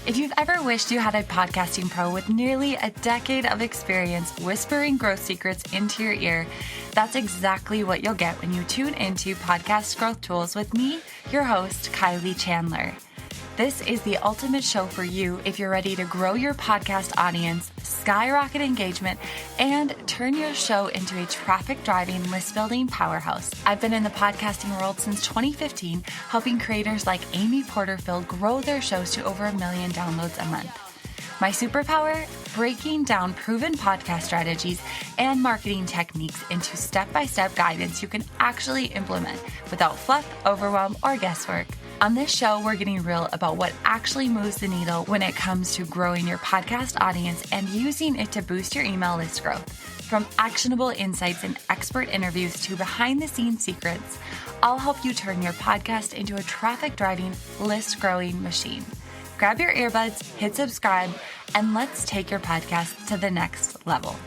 If you've ever wished you had a podcasting pro with nearly a decade of experience whispering growth secrets into your ear, that's exactly what you'll get when you tune into Podcast Growth Tools with me, your host, Kylie Chandler. This is the ultimate show for you if you're ready to grow your podcast audience, skyrocket engagement, and turn your show into a traffic-driving, list-building powerhouse. I've been in the podcasting world since 2015, helping creators like Amy Porterfield grow their shows to over 1 million downloads a month. My superpower? Breaking down proven podcast strategies and marketing techniques into step-by-step guidance you can actually implement without fluff, overwhelm, or guesswork. On this show, we're getting real about what actually moves the needle when it comes to growing your podcast audience and using it to boost your email list growth. From actionable insights and expert interviews to behind-the-scenes secrets, I'll help you turn your podcast into a traffic-driving, list-growing machine. Grab your earbuds, hit subscribe, and let's take your podcast to the next level.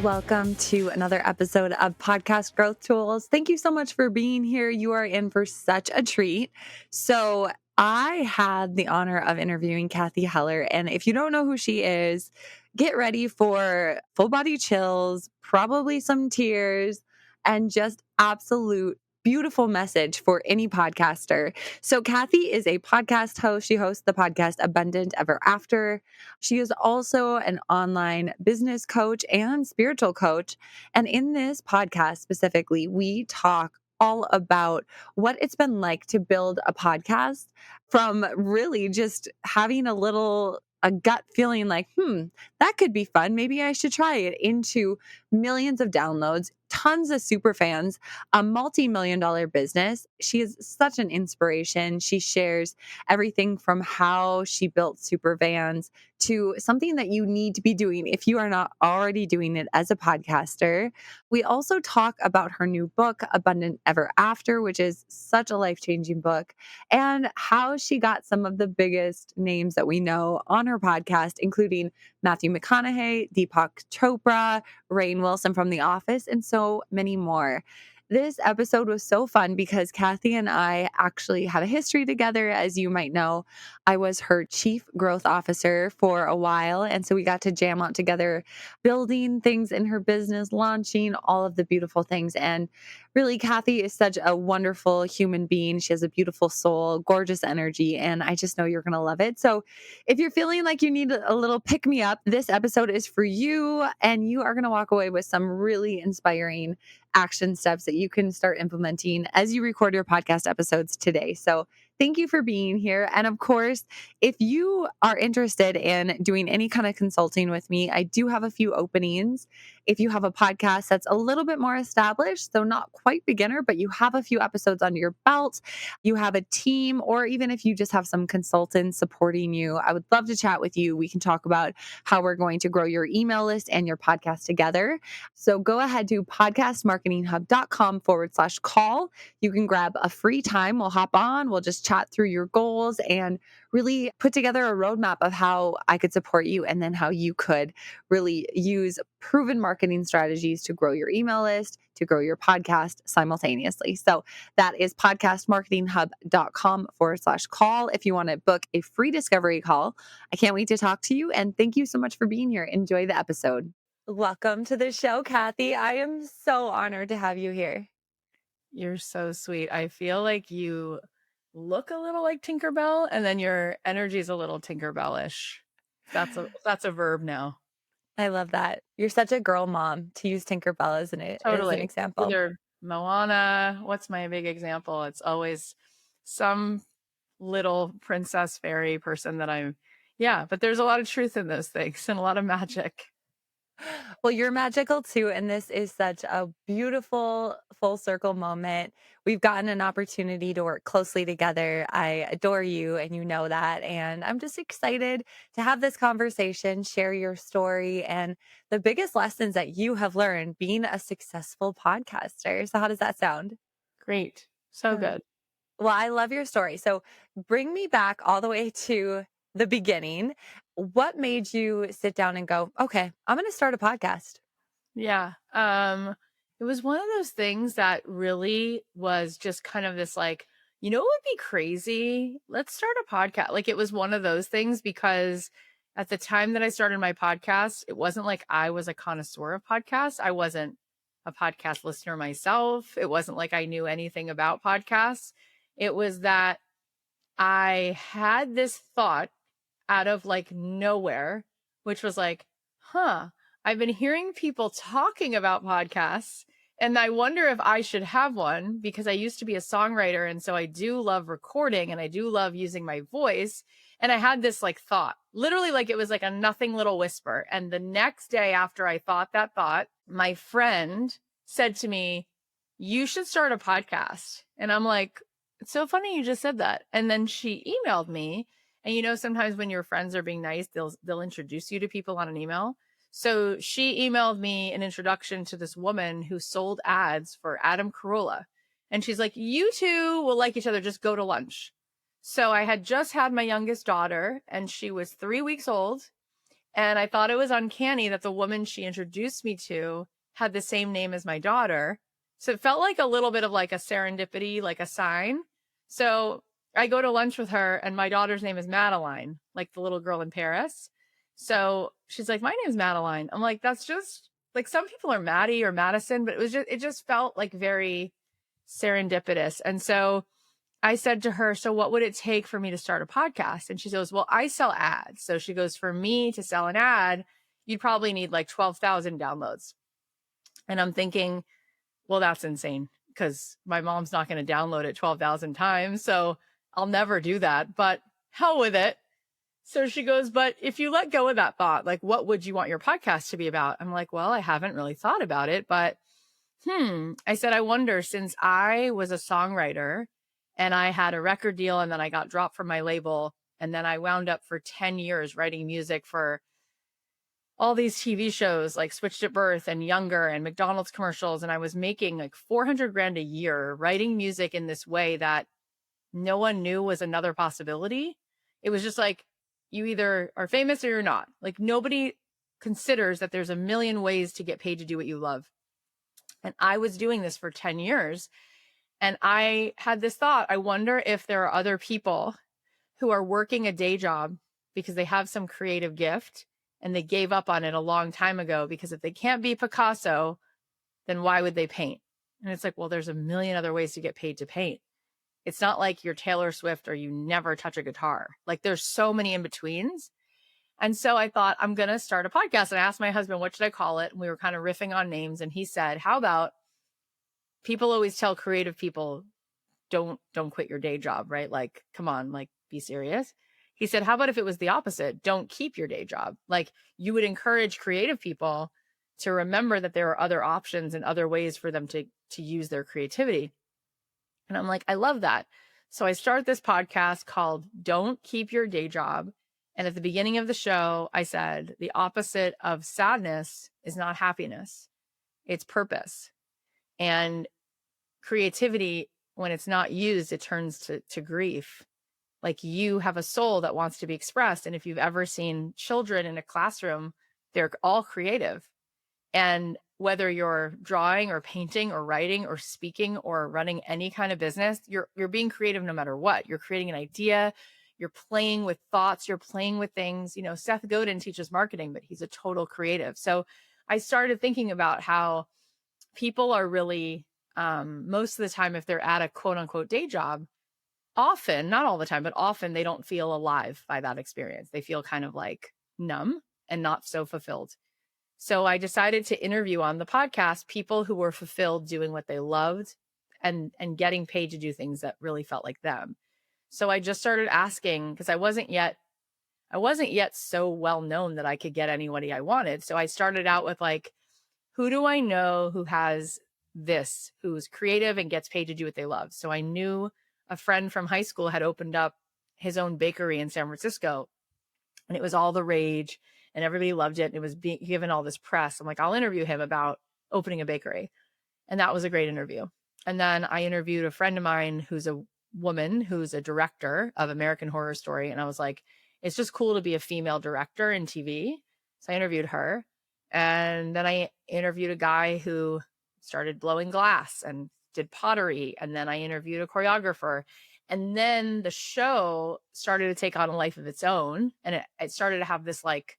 Welcome to another episode of Podcast Growth Tools. Thank you so much for being here. You are in for such a treat. So I had the honor of interviewing Cathy Heller. And if you don't know who she is, get ready for full body chills, probably some tears, and just absolute beautiful message for any podcaster. So Cathy is a podcast host. She hosts the podcast Abundant Ever After. She is also an online business coach and spiritual coach. And in this podcast specifically, we talk all about what it's been like to build a podcast from really just having a gut feeling like, that could be fun. Maybe I should try it, into millions of downloads, tons of super fans, a multi-million-dollar business. She is such an inspiration. She shares everything from how she built super vans to something that you need to be doing if you are not already doing it as a podcaster. We also talk about her new book, Abundant Ever After, which is such a life-changing book, and how she got some of the biggest names that we know on her podcast, including Matthew McConaughey, Deepak Chopra, Rainn Wilson from The Office, and so many more. This episode was so fun because Cathy and I actually have a history together. As you might know, I was her chief growth officer for a while. And so we got to jam out together, building things in her business, launching all of the beautiful things. And really, Cathy is such a wonderful human being. She has a beautiful soul, gorgeous energy, and I just know you're going to love it. So if you're feeling like you need a little pick me up, this episode is for you, and you are going to walk away with some really inspiring action steps that you can start implementing as you record your podcast episodes today. So thank you for being here. And of course, if you are interested in doing any kind of consulting with me, I do have a few openings. If you have a podcast that's a little bit more established, so not quite beginner, but you have a few episodes under your belt, you have a team, or even if you just have some consultants supporting you, I would love to chat with you. We can talk about how we're going to grow your email list and your podcast together. So go ahead to podcastmarketinghub.com/call. You can grab a free time. We'll hop on. We'll just chat through your goals and really put together a roadmap of how I could support you and then how you could really use proven marketing strategies to grow your email list, to grow your podcast simultaneously. So that is podcastmarketinghub.com/call if you want to book a free discovery call. I can't wait to talk to you. And thank you so much for being here. Enjoy the episode. Welcome to the show, Cathy. I am so honored to have you here. You're so sweet. I feel like you look a little like Tinkerbell, and then your energy is a little Tinkerbell-ish. That's a verb now. I love that. You're such a girl mom, to use Tinkerbell as an example. Either Moana, what's my big example? It's always some little princess fairy person that but there's a lot of truth in those things and a lot of magic. Well, you're magical too, and this is such a beautiful full circle moment. We've gotten an opportunity to work closely together. I adore you, and you know that. And I'm just excited to have this conversation, share your story, and the biggest lessons that you have learned being a successful podcaster. So how does that sound? Great. So good. Well, I love your story. So bring me back all the way to the beginning. What made you sit down and go, okay, I'm going to start a podcast? Yeah. It It was one of those things that really was just kind of this like, you know, what would be crazy? Let's start a podcast. Like it was one of those things because at the time that I started my podcast, it wasn't like I was a connoisseur of podcasts. I wasn't a podcast listener myself. It wasn't like I knew anything about podcasts. It was that I had this thought out of like nowhere, which was like, I've been hearing people talking about podcasts and I wonder if I should have one because I used to be a songwriter. And so I do love recording and I do love using my voice. And I had this like thought, literally like it was like a nothing little whisper. And the next day after I thought that thought, my friend said to me, you should start a podcast. And I'm like, it's so funny you just said that. And then she emailed me. And you know, sometimes when your friends are being nice, they'll introduce you to people on an email. So she emailed me an introduction to this woman who sold ads for Adam Carolla. And she's like, you two will like each other. Just go to lunch. So I had just had my youngest daughter and she was 3 weeks old. And I thought it was uncanny that the woman she introduced me to had the same name as my daughter. So it felt like a little bit of like a serendipity, like a sign. So I go to lunch with her and my daughter's name is Madeline, like the little girl in Paris. So she's like, my name's Madeline. I'm like, that's just like some people are Maddie or Madison, but it just felt like very serendipitous. And so I said to her, so what would it take for me to start a podcast? And she goes, well, I sell ads. So she goes, for me to sell an ad, you'd probably need like 12,000 downloads. And I'm thinking, well, that's insane because my mom's not going to download it 12,000 times. So I'll never do that, but hell with it. So she goes, but if you let go of that thought, like, what would you want your podcast to be about? I'm like, well, I haven't really thought about it, but I said, I wonder, since I was a songwriter and I had a record deal and then I got dropped from my label and then I wound up for 10 years writing music for all these TV shows like Switched at Birth and Younger and McDonald's commercials. And I was making like 400 grand a year writing music in this way that no one knew was another possibility. It was just like, you either are famous or you're not. Like nobody considers that there's a million ways to get paid to do what you love. And I was doing this for 10 years. And I had this thought, I wonder if there are other people who are working a day job because they have some creative gift and they gave up on it a long time ago, because if they can't be Picasso, then why would they paint? And it's like, well, there's a million other ways to get paid to paint. It's not like you're Taylor Swift or you never touch a guitar. Like there's so many in betweens. And so I thought, I'm going to start a podcast. And I asked my husband, what should I call it? And we were kind of riffing on names. And he said, how about, people always tell creative people, don't quit your day job, right? Like, come on, like be serious. He said, how about if it was the opposite? Don't keep your day job. Like you would encourage creative people to remember that there are other options and other ways for them to use their creativity. And I'm like, I love that. So I start this podcast called Don't Keep Your Day Job. And at the beginning of the show, I said, the opposite of sadness is not happiness, it's purpose. And creativity, when it's not used, it turns to grief. Like you have a soul that wants to be expressed. And if you've ever seen children in a classroom, they're all creative. And whether you're drawing or painting or writing or speaking or running any kind of business, you're being creative no matter what. You're creating an idea, you're playing with thoughts, you're playing with things. You know, Seth Godin teaches marketing, but he's a total creative. So I started thinking about how people are really, most of the time, if they're at a quote unquote day job, often, not all the time, but often they don't feel alive by that experience. They feel kind of like numb and not so fulfilled. So I decided to interview on the podcast people who were fulfilled doing what they loved and getting paid to do things that really felt like them. So I just started asking, because I wasn't yet so well known that I could get anybody I wanted. So I started out with like, who do I know who has this, who's creative and gets paid to do what they love? So I knew a friend from high school had opened up his own bakery in San Francisco, and it was all the rage and everybody loved it. And it was being given all this press. I'm like, I'll interview him about opening a bakery. And that was a great interview. And then I interviewed a friend of mine who's a woman, who's a director of American Horror Story. And I was like, it's just cool to be a female director in TV. So I interviewed her. And then I interviewed a guy who started blowing glass and did pottery. And then I interviewed a choreographer. And then the show started to take on a life of its own. And it started to have this like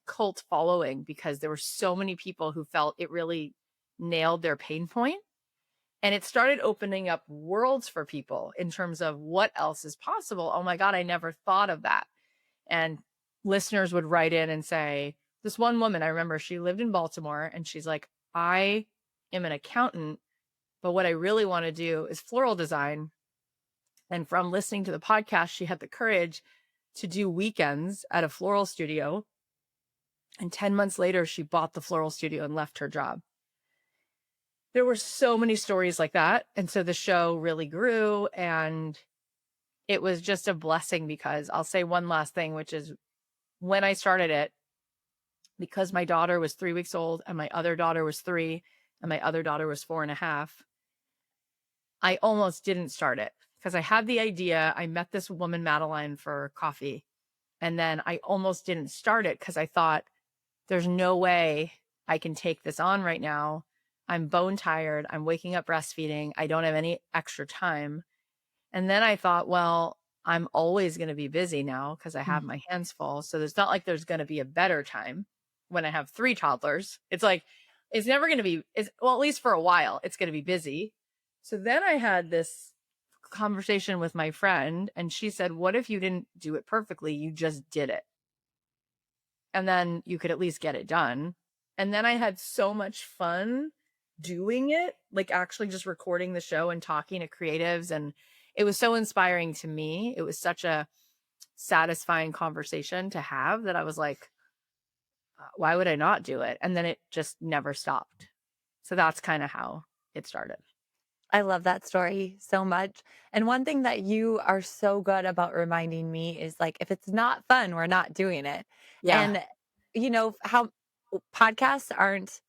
cult following because there were so many people who felt it really nailed their pain point. And it started opening up worlds for people in terms of what else is possible. Oh my God, I never thought of that. And listeners would write in and say, this one woman, I remember she lived in Baltimore and she's like, I am an accountant, but what I really want to do is floral design. And from listening to the podcast, she had the courage to do weekends at a floral studio. And 10 months later, she bought the floral studio and left her job. There were so many stories like that. And so the show really grew, and it was just a blessing because I'll say one last thing, which is when I started it, because my daughter was 3 weeks old and my other daughter was 3 and my other daughter was 4.5, I almost didn't start it because I had the idea. I met this woman, Madeline, for coffee. And then I almost didn't start it because I thought, there's no way I can take this on right now. I'm bone tired. I'm waking up breastfeeding. I don't have any extra time. And then I thought, well, I'm always going to be busy now because I have Mm. my hands full. So there's not like there's going to be a better time when I have 3 toddlers. It's like, it's never going to be, well, at least for a while, it's going to be busy. So then I had this conversation with my friend, and she said, what if you didn't do it perfectly? You just did it. And then you could at least get it done. And then I had so much fun doing it, like actually just recording the show and talking to creatives. And it was so inspiring to me. It was such a satisfying conversation to have that I was like, why would I not do it? And then it just never stopped. So that's kind of how it started. I love that story so much. And one thing that you are so good about reminding me is like, if it's not fun, we're not doing it. Yeah. And you know how podcasts aren't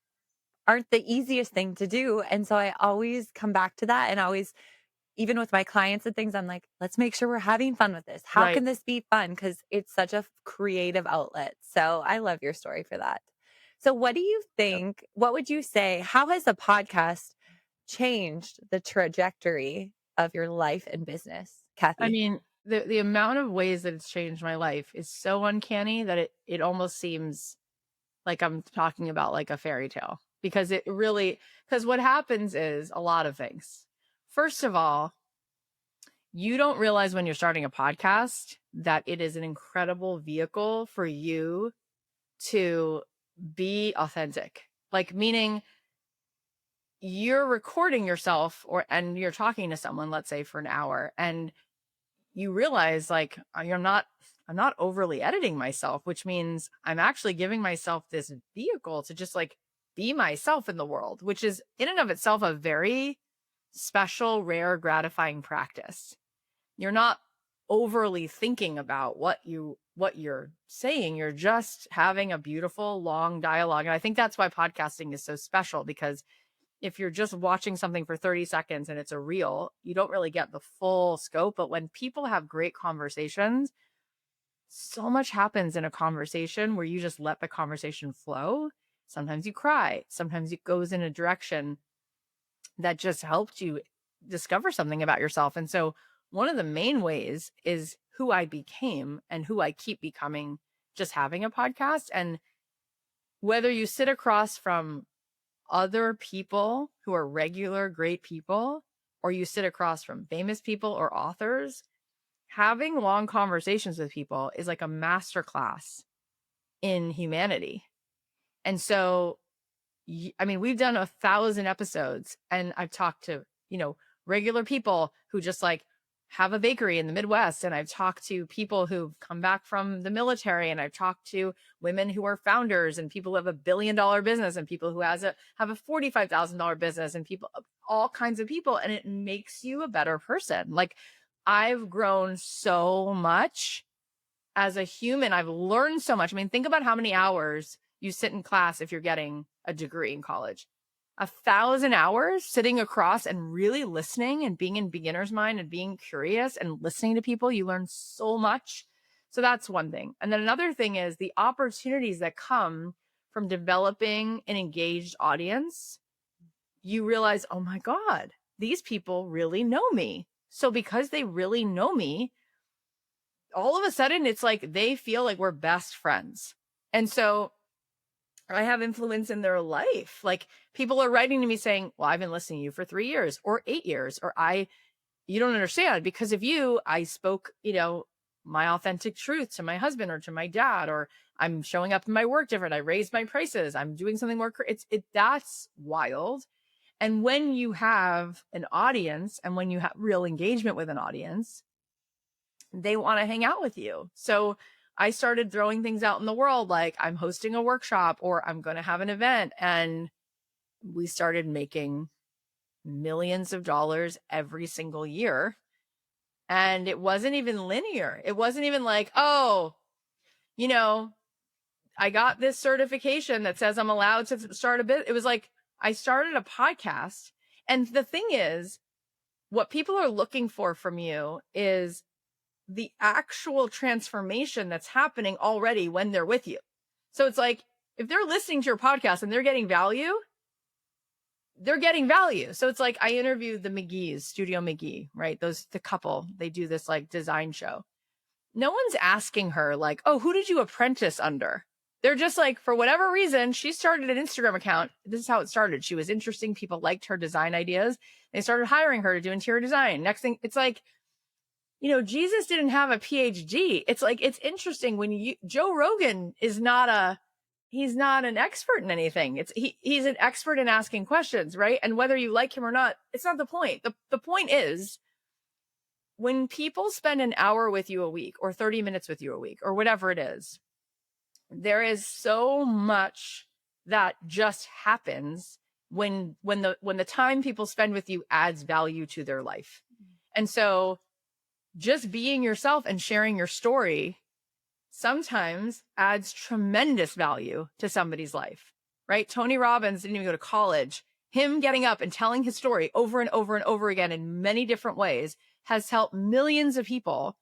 the easiest thing to do. And so I always come back to that and always, even with my clients and things, I'm like, let's make sure we're having fun with this. How Right. can this be fun? Because it's such a creative outlet. So I love your story for that. So, what do you think? What would you say? How has a podcast changed the trajectory of your life and business, I Kathy? mean, the amount of ways that it's changed my life is so uncanny that it almost seems like I'm talking about like a fairy tale because it really, because what happens is a lot of things. First of all, you don't realize when you're starting a podcast that it is an incredible vehicle for you to be authentic. Like, meaning you're recording yourself and you're talking to someone, let's say for an hour, and you realize like I'm not overly editing myself, which means I'm actually giving myself this vehicle to just like be myself in the world, which is in and of itself a very special, rare, gratifying practice. You're not overly thinking about what you're saying. You're just having a beautiful long dialogue. And I think that's why podcasting is so special, because if you're just watching something for 30 seconds and it's a reel, you don't really get the full scope. But when people have great conversations, so much happens in a conversation where you just let the conversation flow. Sometimes you cry, sometimes it goes in a direction that just helped you discover something about yourself. And so, one of the main ways is who I became and who I keep becoming just having a podcast. And whether you sit across from other people who are regular, great people, or you sit across from famous people or authors, having long conversations with people is like a masterclass in humanity. And so, I mean, we've done 1,000 episodes and I've talked to, regular people who just like have a bakery in the Midwest. And I've talked to people who've come back from the military, and I've talked to women who are founders and people who have $1 billion business and people who have a $45,000 business and people, all kinds of people. And it makes you a better person. Like, I've grown so much as a human. I've learned so much. I mean, think about how many hours you sit in class if you're getting a degree in college. 1,000 hours sitting across and really listening and being in beginner's mind and being curious and listening to people. You learn so much. So that's one thing. And then another thing is the opportunities that come from developing an engaged audience you realize, oh my God, these people really know me. So because they really know me, all of a sudden it's like they feel like we're best friends. And so I have influence in their life. Like people are writing to me saying, well, I've been listening to you for 3 years or 8 years, or you don't understand, because of you, I spoke, my authentic truth to my husband or to my dad, or I'm showing up in my work different. I raised my prices. I'm doing something more. That's wild. And when you have an audience and when you have real engagement with an audience, they want to hang out with you. So I started throwing things out in the world, like I'm hosting a workshop or I'm going to have an event. And we started making millions of dollars every single year. And it wasn't even linear. It wasn't even like, oh, you know, I got this certification that says I'm allowed to start a bit. It was like I started a podcast. And the thing is, what people are looking for from you is the actual transformation that's happening already when they're with you. So it's like, if they're listening to your podcast and they're getting value, they're getting value. So it's like, I interviewed the McGee's, Studio McGee, right? The couple, they do this like design show. No one's asking her like, oh, who did you apprentice under? They're just like, for whatever reason, she started an Instagram account. This is how it started. She was interesting. People liked her design ideas. They started hiring her to do interior design. Next thing, it's like, Jesus didn't have a PhD. It's like, it's interesting when Joe Rogan he's not an expert in anything. He's an expert in asking questions, right? And whether you like him or not, it's not the point. The point is, when people spend an hour with you a week or 30 minutes with you a week or whatever it is, there is so much that just happens when the time people spend with you adds value to their life. And so just being yourself and sharing your story sometimes adds tremendous value to somebody's life, right? Tony Robbins didn't even go to college. Him getting up and telling his story over and over and over again in many different ways has helped millions of people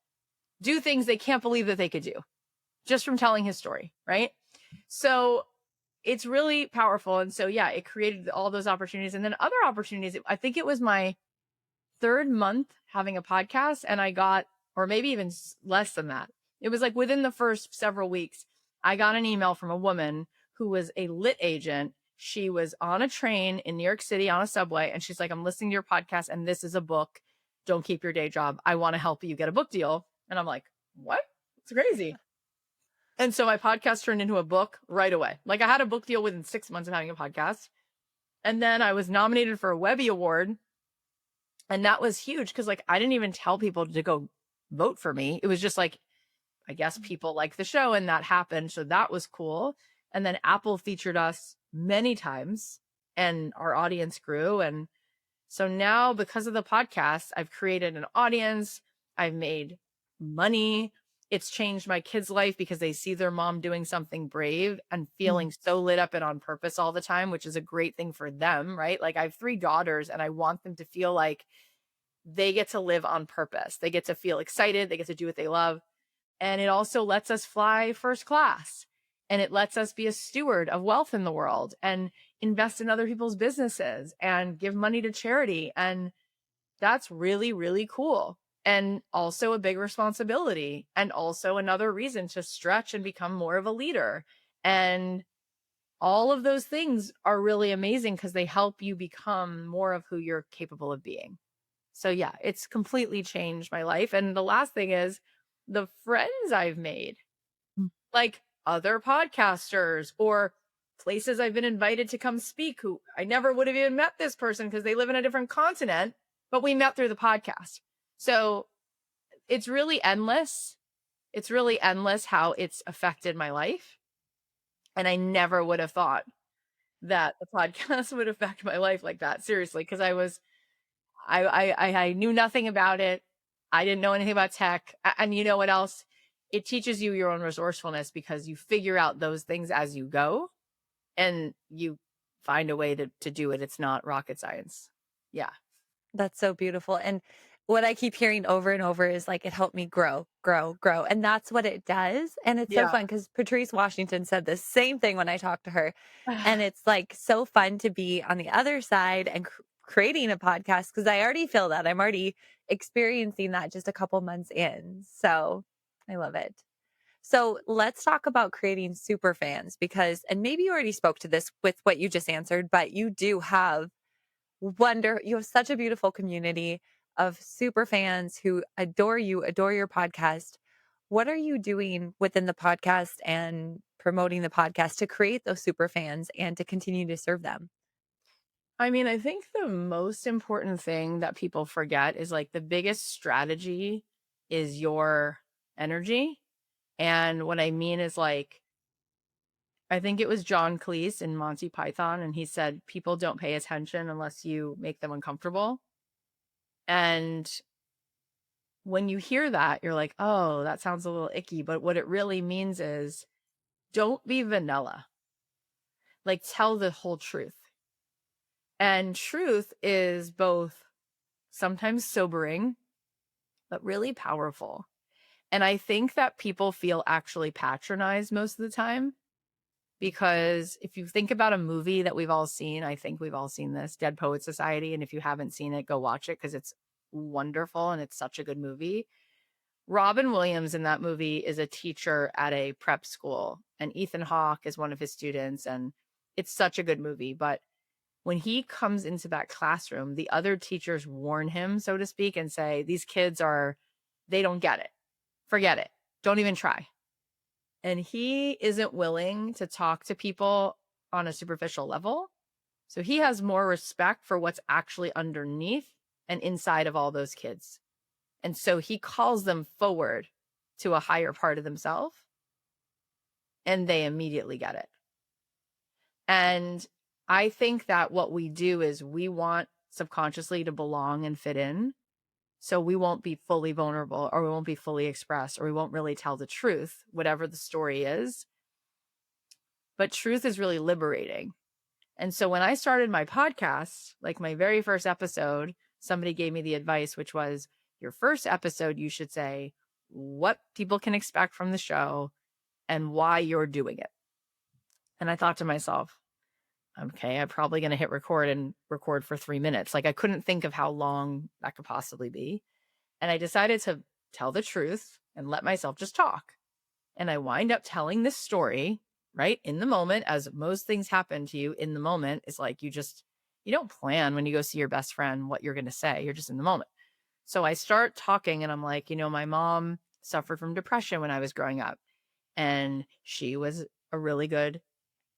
do things they can't believe that they could do just from telling his story, right? So it's really powerful. And so, yeah, it created all those opportunities. And then other opportunities, I think it was my third month having a podcast, and I got, or maybe even less than that. It was like within the first several weeks, I got an email from a woman who was a lit agent. She was on a train in New York City on a subway, and she's like, I'm listening to your podcast, and this is a book. Don't keep your day job. I want to help you get a book deal. And I'm like, what? It's crazy. And so my podcast turned into a book right away. Like I had a book deal within 6 months of having a podcast. And then I was nominated for a Webby Award. And that was huge because like I didn't even tell people to go vote for me. It was just like, I guess people like the show and that happened. So that was cool. And then Apple featured us many times and our audience grew. And so now because of the podcast, I've created an audience. I've made money. It's changed my kids' life because they see their mom doing something brave and feeling so lit up and on purpose all the time, which is a great thing for them, right? Like I have 3 daughters and I want them to feel like they get to live on purpose. They get to feel excited. They get to do what they love. And it also lets us fly first class. And it lets us be a steward of wealth in the world and invest in other people's businesses and give money to charity. And that's really, really cool. And also a big responsibility. And also another reason to stretch and become more of a leader. And all of those things are really amazing because they help you become more of who you're capable of being. So yeah, it's completely changed my life. And the last thing is the friends I've made, like other podcasters or places I've been invited to come speak, who I never would have even met this person because they live in a different continent, but we met through the podcast. So it's really endless. It's really endless how it's affected my life. And I never would have thought that the podcast would affect my life like that. Seriously, because I knew nothing about it. I didn't know anything about tech. And you know what else? It teaches you your own resourcefulness because you figure out those things as you go and you find a way to do it. It's not rocket science. Yeah. That's so beautiful. And what I keep hearing over and over is like, it helped me grow. grow, grow. And that's what it does. And it's so Yeah. fun because Patrice Washington said the same thing when I talked to her. And it's like so fun to be on the other side and creating a podcast because I already feel that. I'm already experiencing that just a couple months in. So I love it. So let's talk about creating super fans because, and maybe you already spoke to this with what you just answered, but you do have you have such a beautiful community of super fans who adore you, adore your podcast. What are you doing within the podcast and promoting the podcast to create those super fans and to continue to serve them? I mean, I think the most important thing that people forget is like the biggest strategy is your energy. And what I mean is like, I think it was John Cleese in Monty Python, and he said, people don't pay attention unless you make them uncomfortable. And when you hear that, you're like, oh, that sounds a little icky. But what it really means is don't be vanilla, like tell the whole truth. And truth is both sometimes sobering, but really powerful. And I think that people feel actually patronized most of the time because if you think about a movie that we've all seen, I think we've all seen this, Dead Poet Society. And if you haven't seen it, go watch it because it's wonderful and it's such a good movie. Robin Williams in that movie is a teacher at a prep school, and Ethan Hawke is one of his students. And it's such a good movie. But when he comes into that classroom, the other teachers warn him, so to speak, and say, these kids are, they don't get it. Forget it. Don't even try. And he isn't willing to talk to people on a superficial level. So he has more respect for what's actually underneath and inside of all those kids. And so he calls them forward to a higher part of themselves, and they immediately get it. And I think that what we do is we want subconsciously to belong and fit in. So we won't be fully vulnerable, or we won't be fully expressed, or we won't really tell the truth, whatever the story is. But truth is really liberating. And so when I started my podcast, like my very first episode, somebody gave me the advice, which was your first episode, you should say what people can expect from the show and why you're doing it. And I thought to myself, okay, I'm probably going to hit record and record for 3 minutes. Like I couldn't think of how long that could possibly be. And I decided to tell the truth and let myself just talk. And I wind up telling this story right in the moment, as most things happen to you in the moment. It's like you don't plan when you go see your best friend what you're going to say. You're just in the moment. So I start talking and I'm like, my mom suffered from depression when I was growing up. And she was a really good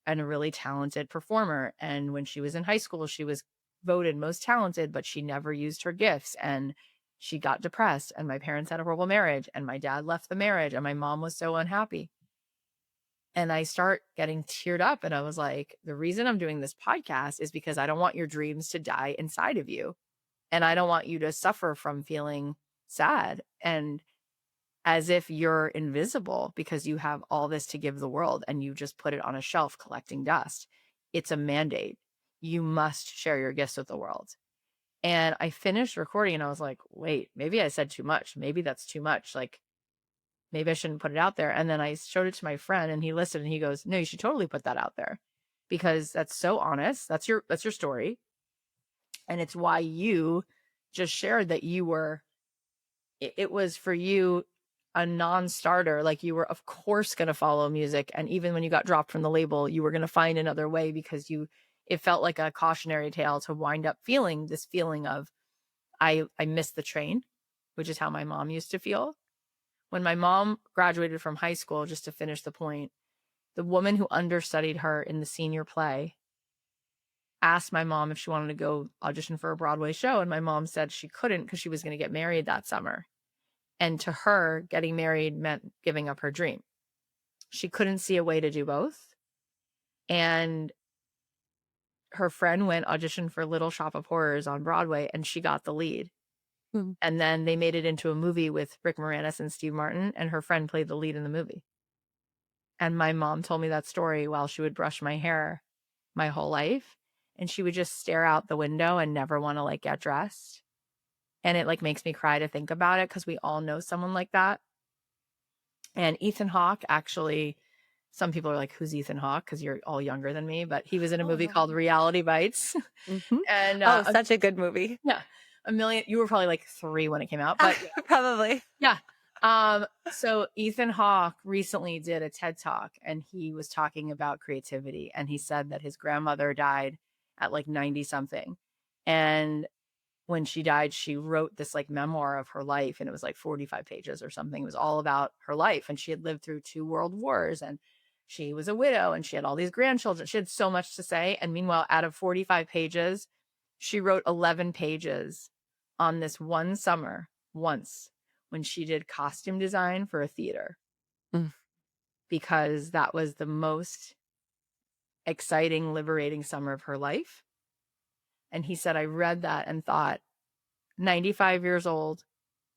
and a really talented performer. And when she was in high school, she was voted most talented, but she never used her gifts. And she got depressed. And my parents had a horrible marriage. And my dad left the marriage. And my mom was so unhappy. And I start getting teared up. And I was like, the reason I'm doing this podcast is because I don't want your dreams to die inside of you. And I don't want you to suffer from feeling sad and as if you're invisible because you have all this to give the world and you just put it on a shelf collecting dust. It's a mandate. You must share your gifts with the world. And I finished recording and I was like, wait, maybe I said too much. Maybe that's too much. Like, maybe I shouldn't put it out there. And then I showed it to my friend and he listened and he goes, no, you should totally put that out there because that's so honest. That's your story. And it's why you just shared that it was for you a non-starter. Like you were of course going to follow music. And even when you got dropped from the label, you were going to find another way because it felt like a cautionary tale to wind up feeling this feeling of, I missed the train, which is how my mom used to feel. When my mom graduated from high school, just to finish the point, the woman who understudied her in the senior play asked my mom if she wanted to go audition for a Broadway show. And my mom said she couldn't because she was going to get married that summer. And to her, getting married meant giving up her dream. She couldn't see a way to do both. And her friend went audition for Little Shop of Horrors on Broadway and she got the lead. Hmm. And then they made it into a movie with Rick Moranis and Steve Martin, and her friend played the lead in the movie. And my mom told me that story while she would brush my hair my whole life. And she would just stare out the window and never want to like get dressed. And it like makes me cry to think about it because we all know someone like that. And Ethan Hawke actually, some people are like, who's Ethan Hawke? Because you're all younger than me, but he was in a Oh, movie no called way. Reality Bites. Mhm. And Oh, such a good movie. yeah, a million, you were probably like 3 when it came out, but Probably. yeah. So Ethan Hawke recently did a TED Talk and he was talking about creativity. And he said that his grandmother died at like 90 something. And when she died, she wrote this like memoir of her life. And it was like 45 pages or something. It was all about her life. And she had lived through 2 world wars and she was a widow and she had all these grandchildren. She had so much to say. And meanwhile, out of 45 pages, she wrote 11 pages on this one summer once when she did costume design for a theater, Mm, because that was the most exciting, liberating summer of her life. And he said, I read that and thought, 95 years old,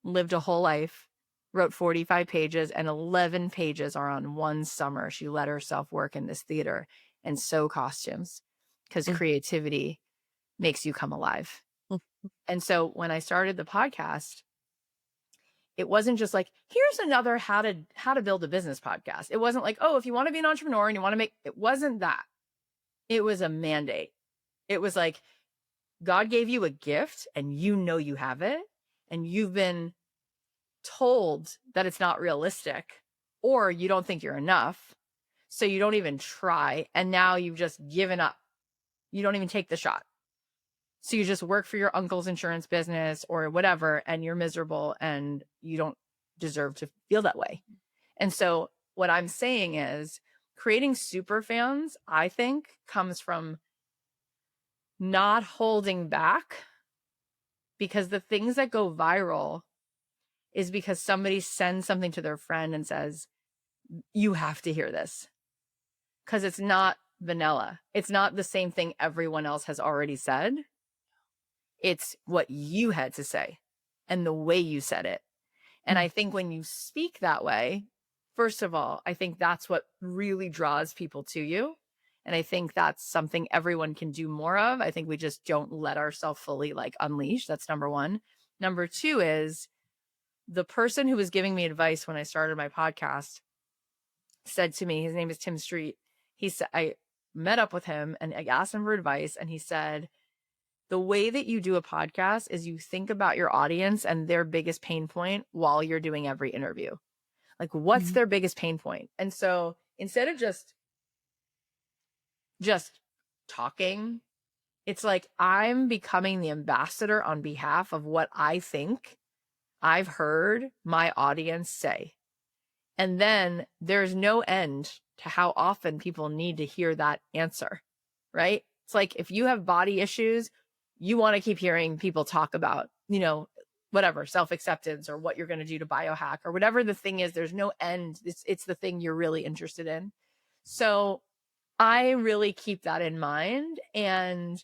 lived a whole life, wrote 45 pages, and 11 pages are on one summer. She let herself work in this theater and sew costumes because mm, creativity makes you come alive. mm, And so when I started the podcast, it wasn't just like, here's another how to build a business podcast. It wasn't like, oh, if you want to be an entrepreneur and you want to make, it wasn't that. It was a mandate. It was like, God gave you a gift and you know you have it, and you've been told that it's not realistic, or you don't think you're enough. So you don't even try. And now you've just given up. You don't even take the shot. So you just work for your uncle's insurance business or whatever, and you're miserable and you don't deserve to feel that way. And so what I'm saying is creating super fans, I think, comes from not holding back, because the things that go viral is because somebody sends something to their friend and says, you have to hear this, because it's not vanilla. It's not the same thing everyone else has already said. It's what you had to say and the way you said it. And mm. I think when you speak that way, first of all, I think that's what really draws people to you. And I think that's something everyone can do more of. I think we just don't let ourselves fully like unleash. That's number one. Number two is the person who was giving me advice when I started my podcast said to me, his name is Tim Street. He said, I met up with him and I asked him for advice. And he said, the way that you do a podcast is you think about your audience and their biggest pain point while you're doing every interview. Like, what's Mhm. their biggest pain point? And so instead of just talking, it's like I'm becoming the ambassador on behalf of what I think I've heard my audience say. And then there's no end to how often people need to hear that answer, right? It's like if you have body issues, you want to keep hearing people talk about, whatever, self-acceptance or what you're going to do to biohack or whatever the thing is. There's no end. It's the thing you're really interested in. So I really keep that in mind. And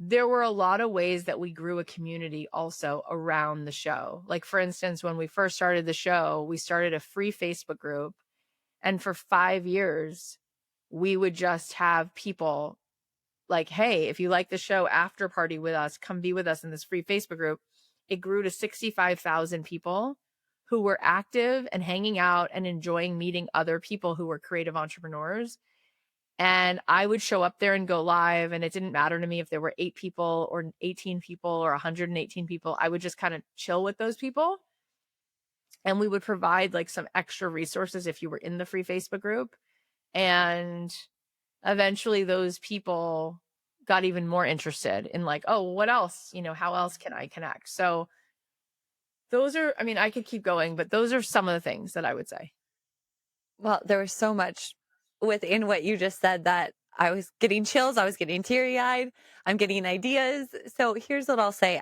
there were a lot of ways that we grew a community also around the show. Like, for instance, when we first started the show, we started a free Facebook group. And for 5 years, we would just have people like, hey, if you like the show, after party with us, come be with us in this free Facebook group. It grew to 65,000 people who were active and hanging out and enjoying meeting other people who were creative entrepreneurs. And I would show up there and go live. And it didn't matter to me if there were 8 people or 18 people or 118 people. I would just kind of chill with those people. And we would provide like some extra resources if you were in the free Facebook group. And eventually those people got even more interested in like, oh, what else? How else can I connect? So those are, I mean, I could keep going, but those are some of the things that I would say. Well, there was so much within what you just said that I was getting chills. I was getting teary eyed. I'm getting ideas. So here's what I'll say.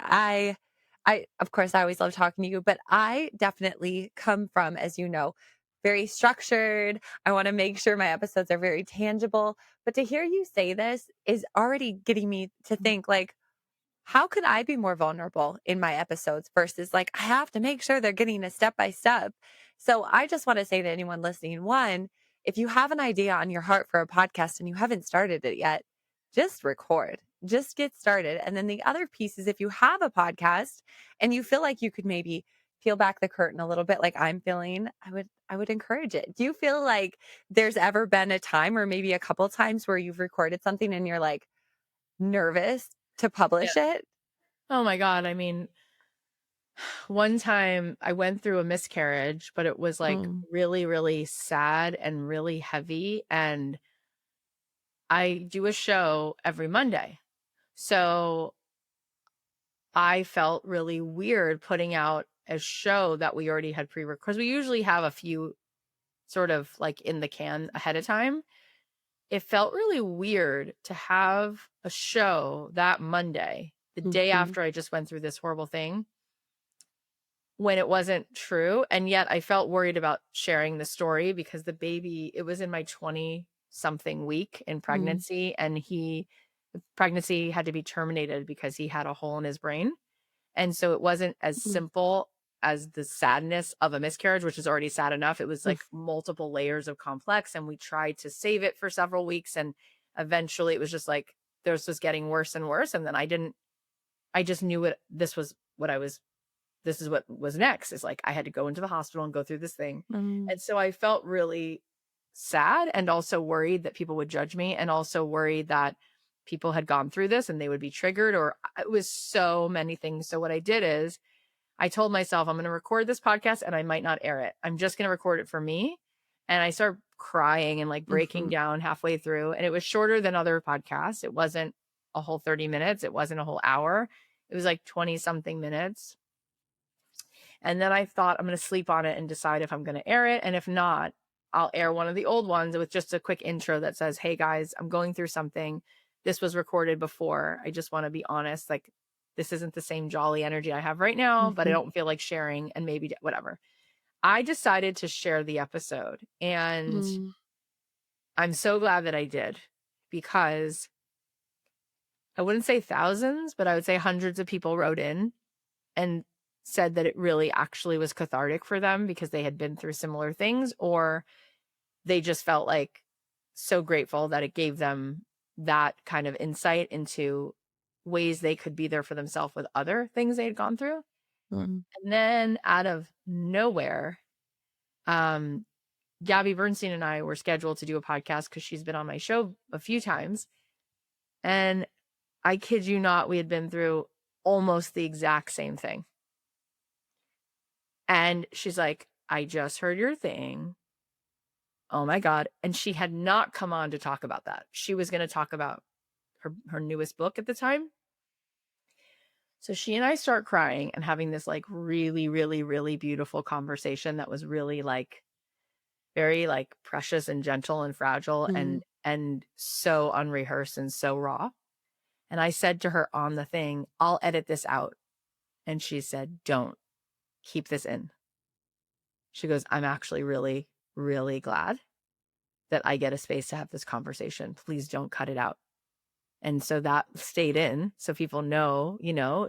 Of course, I always love talking to you, but I definitely come from, as you know, very structured. I want to make sure my episodes are very tangible. But to hear you say this is already getting me to think like, how could I be more vulnerable in my episodes versus like, I have to make sure they're getting a step by step. So I just want to say to anyone listening, one, if you have an idea on your heart for a podcast and you haven't started it yet, just record, just get started. And then the other piece is if you have a podcast and you feel like you could maybe peel back the curtain a little bit like I'm feeling, I would encourage it. Do you feel like there's ever been a time or maybe a couple times where you've recorded something and you're like nervous to Yeah. publish it? Oh my God. I mean, one time I went through a miscarriage, but it was like Mm, really, really sad and really heavy. And I do a show every Monday. So I felt really weird putting out a show that we already had pre-recorded because we usually have a few sort of like in the can ahead of time. It felt really weird to have a show that Monday, the day mhm, after I just went through this horrible thing, when it wasn't true. And yet I felt worried about sharing the story because the baby, it was in my 20 something week in mm, pregnancy, and the pregnancy had to be terminated because he had a hole in his brain. And so it wasn't as mm, simple as the sadness of a miscarriage, which is already sad enough. It was mm, like multiple layers of complex, and we tried to save it for several weeks. And eventually it was just like, this was getting worse and worse. And then I just knew this is what was next. Is like, I had to go into the hospital and go through this thing. mm, And so I felt really sad and also worried that people would judge me, and also worried that people had gone through this and they would be triggered, or it was so many things. So what I did is I told myself, I'm going to record this podcast and I might not air it. I'm just going to record it for me. And I started crying and like breaking mhm, down halfway through. And it was shorter than other podcasts. It wasn't a whole 30 minutes. It wasn't a whole hour. It was like 20 something minutes. And then I thought, I'm going to sleep on it and decide if I'm going to air it. And if not, I'll air one of the old ones with just a quick intro that says, hey guys, I'm going through something. This was recorded before. I just want to be honest. Like, this isn't the same jolly energy I have right now, but I mhm, don't feel like sharing, and maybe whatever. I decided to share the episode, and mm, I'm so glad that I did, because I wouldn't say thousands, but I would say hundreds of people wrote in and said that it really actually was cathartic for them because they had been through similar things, or they just felt like so grateful that it gave them that kind of insight into ways they could be there for themselves with other things they had gone through. mm, And then out of nowhere, um, Gabby Bernstein and I were scheduled to do a podcast because she's been on my show a few times. And I kid you not, we had been through almost the exact same thing. And she's like, I just heard your thing. Oh my God. And she had not come on to talk about that. She was going to talk about her newest book at the time. So she and I start crying and having this like really, really, really beautiful conversation that was really like very like precious and gentle and fragile, mm, and so unrehearsed and so raw. And I said to her on the thing, I'll edit this out. And she said, don't, keep this in. She goes, I'm actually really, really glad that I get a space to have this conversation. Please don't cut it out. And so that stayed in. So people know,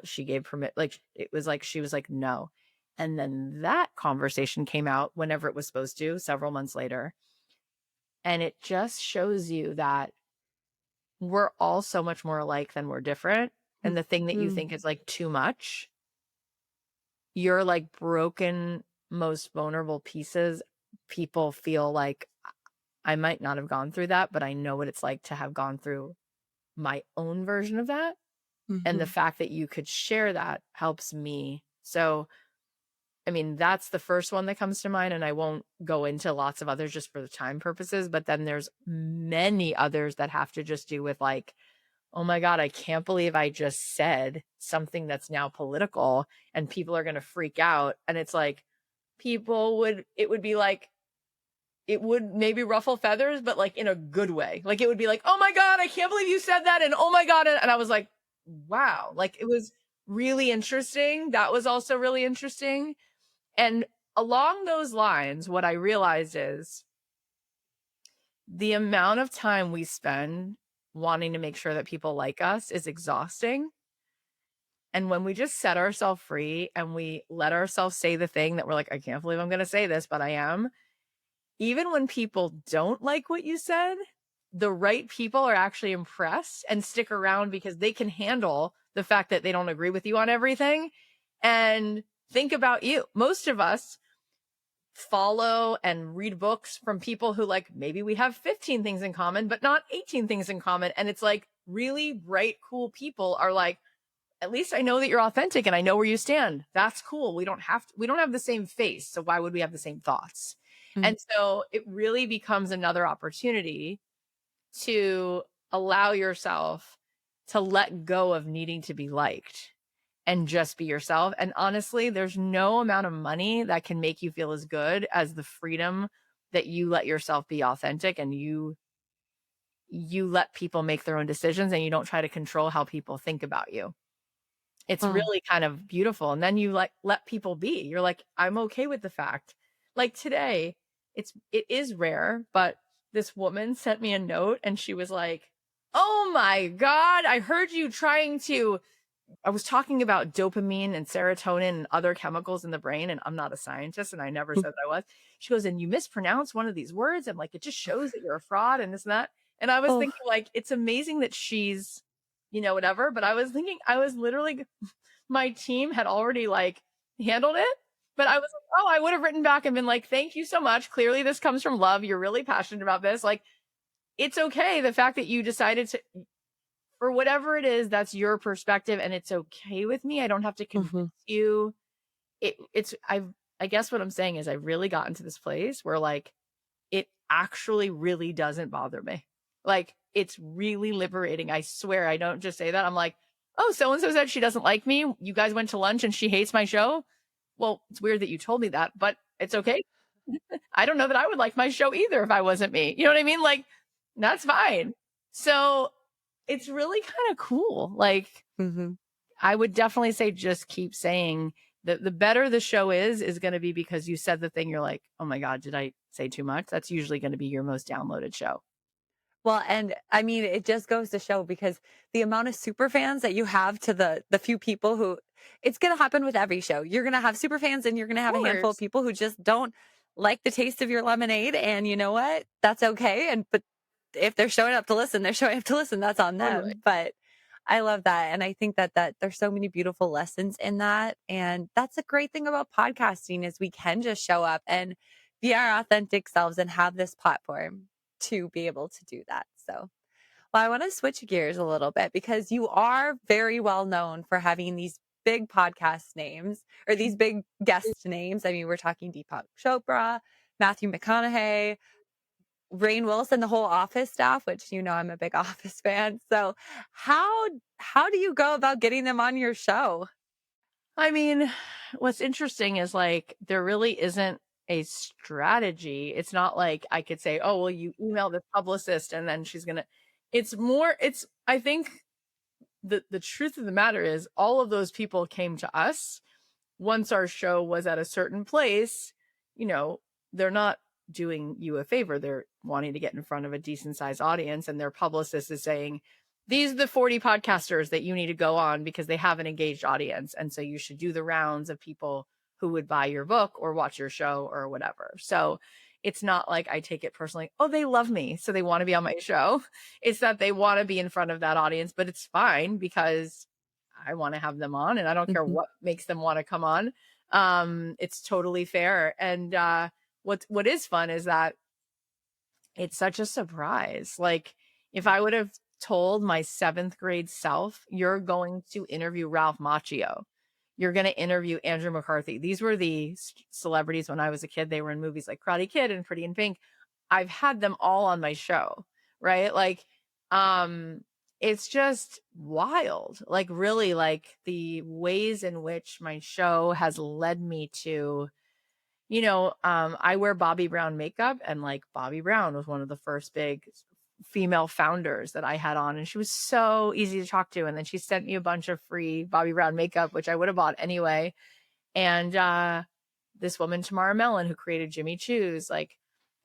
she gave permit. Like, it was like, she was like, no. And then that conversation came out whenever it was supposed to, several months later. And it just shows you that we're all so much more alike than we're different. And the thing that you mhm, think is like too much, your like broken, most vulnerable pieces, people feel like, I might not have gone through that, but I know what it's like to have gone through my own version of that. And the mhm, fact that you could share that helps me. So, I mean, that's the first one that comes to mind. And I won't go into lots of others just for the time purposes. But then there's many others that have to just do with like, oh my God, I can't believe I just said something that's now political and people are going to freak out. And it's like, it would be like, it would maybe ruffle feathers, but like in a good way. Like, it would be like, oh my God, I can't believe you said that. And oh my God. And I was like, wow, like, it was really interesting. That was also really interesting. And along those lines, what I realized is the amount of time we spend wanting to make sure that people like us is exhausting. And when we just set ourselves free and we let ourselves say the thing that we're like, I can't believe I'm going to say this, but I am, even when people don't like what you said, the right people are actually impressed and stick around because they can handle the fact that they don't agree with you on everything. And think about you. Most of us follow and read books from people who, like, maybe we have 15 things in common, but not 18 things in common. And it's like really bright, cool people are like, at least I know that you're authentic and I know where you stand. That's cool. We don't have the same face. So why would we have the same thoughts? Mm. And so it really becomes another opportunity to allow yourself to let go of needing to be liked and just be yourself. And honestly, there's no amount of money that can make you feel as good as the freedom that you let yourself be authentic, and you let people make their own decisions and you don't try to control how people think about you. It's Oh. really kind of beautiful. And then you like let people be. You're like, I'm okay with the fact. Like today, it is rare, but this woman sent me a note and she was like, "Oh my God, I heard you trying to." I was talking about dopamine and serotonin and other chemicals in the brain, and I'm not a scientist, and I never said that I was. She goes, "And you mispronounce one of these words, and like it just shows that you're a fraud and this and that." And I was Oh. thinking, like, it's amazing that she's, whatever. But I was thinking, I was literally, my team had already like handled it. But I was like, oh, I would have written back and been like, "Thank you so much. Clearly, this comes from love. You're really passionate about this. Like, it's okay. The fact that you decided to, for whatever it is, that's your perspective, and it's okay with me. I don't have to convince Mhm. you." I guess what I'm saying is I've really gotten to this place where like it actually really doesn't bother me. Like it's really liberating. I swear. I don't just say that. I'm like, "Oh, so and so said she doesn't like me. You guys went to lunch and she hates my show." Well, it's weird that you told me that, but it's okay. I don't know that I would like my show either if I wasn't me. You know what I mean? Like, that's fine. So it's really kind of cool. Like, Mhm. I would definitely say just keep saying that the better the show is going to be because you said the thing you're like, "Oh my God, did I say too much?" That's usually going to be your most downloaded show. Well, and I mean, it just goes to show because the amount of super fans that you have to the few people who it's going to happen with every show. You're going to have super fans and you're going to Of have a handful of course. people who just don't like the taste of your lemonade, and you know what? That's okay. And but if they're showing up to listen, they're showing up to listen. That's on Totally. them. But I love that, and I think that there's so many beautiful lessons in that, and that's a great thing about podcasting is we can just show up and be our authentic selves and have this platform to be able to do that. So, well, I want to switch gears a little bit because you are very well known for having these big podcast names or these big guest names. I mean, we're talking Deepak Chopra, Matthew McConaughey, Rainn Wilson, the whole Office staff, which you know I'm a big Office fan. So, how do you go about getting them on your show? I mean, what's interesting is like there really isn't a strategy. It's not like I could say, "Oh, well, you email this publicist and then she's gonna." I think the truth of the matter is all of those people came to us once our show was at a certain place. you know, they're not doing you a favor. They're wanting to get in front of a decent sized audience, and their publicist is saying, "These are the 40 podcasters that you need to go on because they have an engaged audience. And so you should do the rounds of people who would buy your book or watch your show or whatever." So it's not like I take it personally. "Oh, they love me, so they want to be on my show." It's that they want to be in front of that audience, but it's fine because I want to have them on and I don't care Mhm, what makes them want to come on. It's totally fair. And what is fun is that it's such a surprise. Like if I would have told my seventh grade self, "You're going to interview Ralph Macchio, you're going to interview Andrew McCarthy." These were the celebrities when I was a kid. They were in movies like Karate Kid and Pretty in Pink. I've had them all on my show, right? Like, um, it's just wild. Like, really, like the ways in which my show has led me to, I wear Bobbi Brown makeup, and like Bobbi Brown was one of the first big female founders that I had on, and she was so easy to talk to. And then she sent me a bunch of free Bobbi Brown makeup, which I would have bought anyway. And this woman, Tamara Mellon, who created Jimmy Choo's, like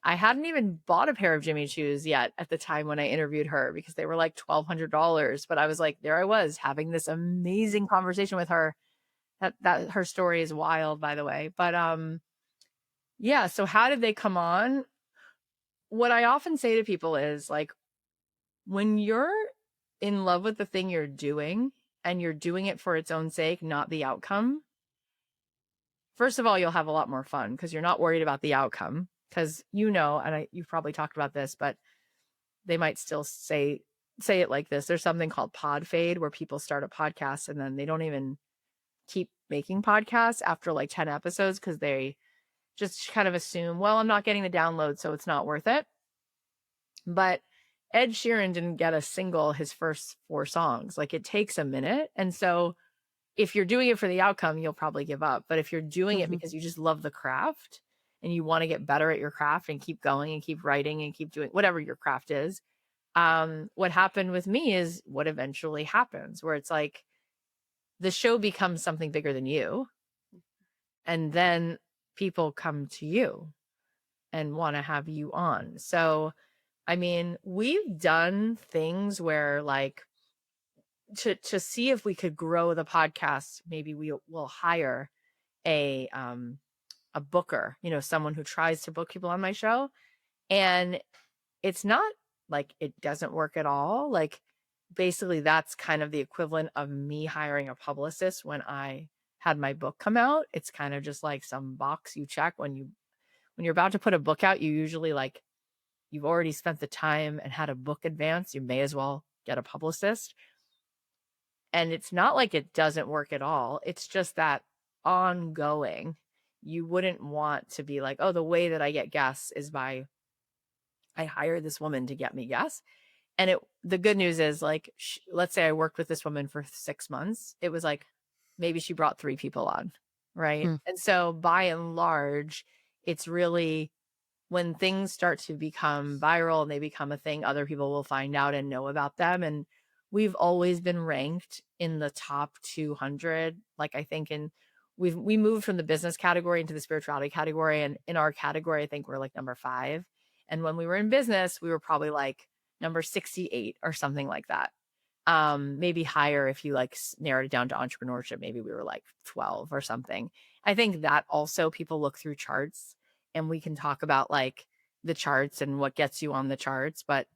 I hadn't even bought a pair of Jimmy Choo's yet at the time when I interviewed her because they were like $1,200. But I was like, there I was having this amazing conversation with her. That her story is wild, by the way. But yeah. So how did they come on? What I often say to people is like, when you're in love with the thing you're doing and you're doing it for its own sake, not the outcome, first of all, you'll have a lot more fun because you're not worried about the outcome. Because you've probably talked about this, but they might still say it like this. There's something called pod fade where people start a podcast and then they don't even keep making podcasts after like 10 episodes because they just kind of assume, well, I'm not getting the download, so it's not worth it. But Ed Sheeran didn't get a single his first 4 songs. Like, it takes a minute. And so if you're doing it for the outcome, you'll probably give up. But if you're doing it Mhm. because you just love the craft and you want to get better at your craft and keep going and keep writing and keep doing whatever your craft is, what happened with me is what eventually happens, where it's like the show becomes something bigger than you, and then people come to you and want to have you on. So, I mean, we've done things where, like, to see if we could grow the podcast, maybe we will hire a booker, someone who tries to book people on my show. And it's not like it doesn't work at all. Like, basically that's kind of the equivalent of me hiring a publicist when I had my book come out. It's kind of just like some box you check when you're about to put a book out. You usually, like, you've already spent the time and had a book advance, you may as well get a publicist. And it's not like it doesn't work at all. It's just that ongoing, you wouldn't want to be like, oh, the way that I get guests is by I hire this woman to get me guests. And the good news is, like, let's say I worked with this woman for 6 months. It was like maybe she brought 3 people on, right? Mm. And so by and large, it's really when things start to become viral and they become a thing, other people will find out and know about them. And we've always been ranked in the top 200. Like, I think we moved from the business category into the spirituality category. And in our category, I think we're like number 5. And when we were in business, we were probably like number 68 or something like that. Maybe higher if you like narrowed it down to entrepreneurship. Maybe we were like 12 or something. I think that also people look through charts, and we can talk about like the charts and what gets you on the charts, but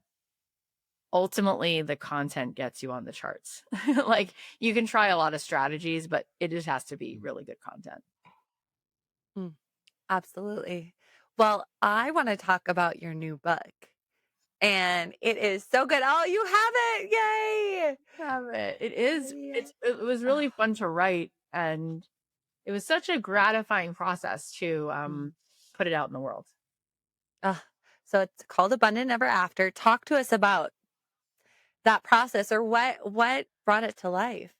ultimately the content gets you on the charts. Like, you can try a lot of strategies, but it just has to be really good content. Mm. Absolutely. Well, I want to talk about your new book, and it is so good. Oh, you have it. Yay. Have it. Yeah. It was really fun to write, and it was such a gratifying process to Mm. put it out in the world. Ah, so it's called Abundant Ever After. Talk to us about that process, or what brought it to life.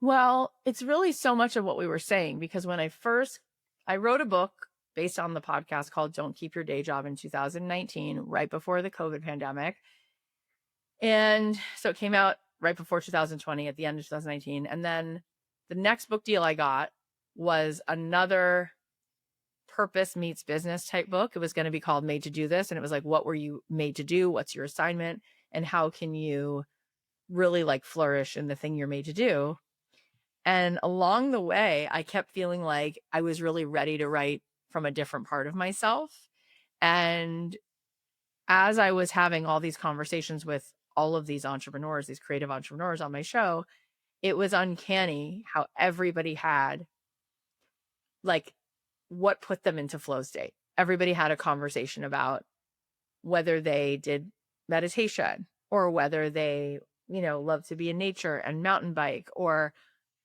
Well, it's really so much of what we were saying, because when I wrote a book based on the podcast called Don't Keep Your Day Job in 2019, right before the COVID pandemic. And so it came out right before 2020, at the end of 2019. And then the next book deal I got was another purpose meets business type book. It was going to be called Made to Do This. And it was like, what were you made to do? What's your assignment? And how can you really like flourish in the thing you're made to do? And along the way, I kept feeling like I was really ready to write from a different part of myself. And as I was having all these conversations with all of these entrepreneurs, these creative entrepreneurs on my show, it was uncanny how everybody had, like, what put them into flow state. Everybody had a conversation about whether they did meditation, or whether they, love to be in nature and mountain bike, or